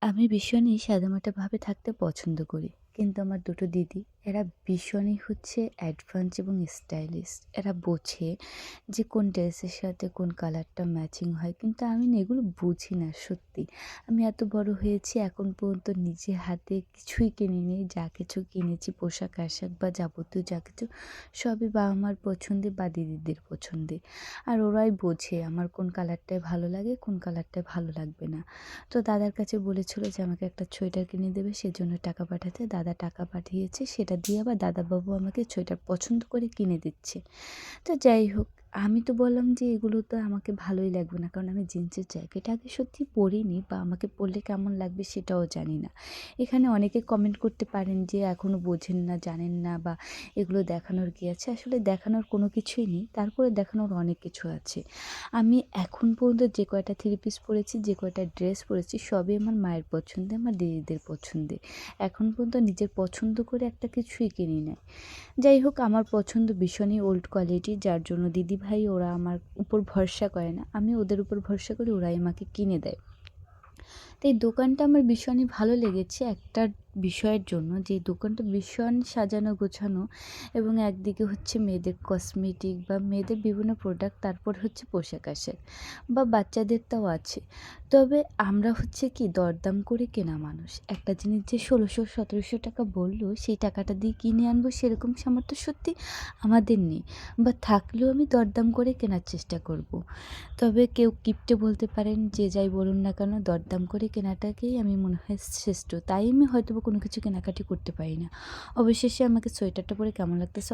আমি ভীষণই সাদামাটাভাবে থাকতে পছন্দ করি। কিন্তু আমার ২ টো দিদি এরা ভীষণই হচ্ছে অ্যাডভান্স এবং স্টাইলিশ। এরা বোঝে যে কোন ড্রেসের সাথে কোন কালারটা ম্যাচিং হয়। কিন্তু আমি না এগুলো বুঝি না সত্যি। আমি এত বড় হয়েছি এখন পর্যন্ত নিজে হাতে কিছুই কিনিনি। যা কিছু কিনেছি পোশাক-আশাক বা যাবতীয় যা কিছু সবই বাবা-মার পছন্দে বা দিদিদের পছন্দে। আর ওরাই বোঝে আমার কোন কালারটায় ভালো লাগে, কোন কালারটায় ভালো লাগবে না। তো দাদার কাছে বলেছিল যে আমাকে একটা সোয়েটার কিনে দেবে সেজন্য টাকা পাঠাতে। দাদা টাকা পাঠিয়েছে সেটা দিয়ে আবার দাদাবাবু আমাকে সোয়েটার পছন্দ করে কিনে দিচ্ছে। তো যাই হোক, আমি তো বললাম যে এগুলো তো আমাকে ভালোই লাগবে না। কারণ আমি জিন্সের জ্যাকেট আগে সত্যি পরিনি বা আমাকে পরলে কেমন লাগবে সেটাও জানি না। এখানে অনেকে কমেন্ট করতে পারেন যে এখনো বোঝেন না, জানেন না বা এগুলো দেখানোর কি আছে? আসলে দেখানোর কোনো কিছুই নেই। তারপরে দেখানোর অনেক কিছু আছে। আমি এখন পর্যন্ত যে কয়টা থ্রি পিস পরেছি, যে কয়টা ড্রেস পরেছি সবই আমার মায়ের পছন্দের, আমার দিদিদের পছন্দের। এখন পর্যন্ত নিজের পছন্দ করে একটা কিছুই কিনি নাই। যাই হোক আমার পছন্দ ভীষণই ওল্ড কোয়ালিটির যার জন্য দিদিভাই ওরা আমার উপর ভরসা করে না। আমি ওদের উপর ভরসা করি ওরাই আমাকে কিনে দেয়। তো এই দোকানটা আমার ভীষণই ভালো লেগেছে একটা বিষয়ের জন্য যে এই দোকানটা ভীষণ সাজানো গোছানো এবং একদিকে হচ্ছে মেয়েদের কসমেটিক বা মেয়েদের বিভিন্ন প্রোডাক্ট তারপর হচ্ছে পোশাক-আশাক বা বাচ্চাদেরটাও আছে। তবে আমরা হচ্ছে কি দরদাম করে কেনা মানুষ। একটা জিনিস যে ১৬০০-১৭০০ টাকা বলল সেই টাকাটা দিয়ে কিনে আনবো সেরকম সামর্থ্য সত্যি আমাদের নেই বা থাকলেও আমি দরদাম করে কেনার চেষ্টা করব। তবে কেউ কিপটে বলতে পারেন, যে যাই বলুন না কেন দরদাম করে কেনাটাকেই আমি মনে হয় শ্রেষ্ঠ। তাই আমি হয়তোবা কোনো কিছু কেনাকাটি করতে পারি না। অবশেষে আমাকে সোয়েটারটা পরে কেমন লাগতেছে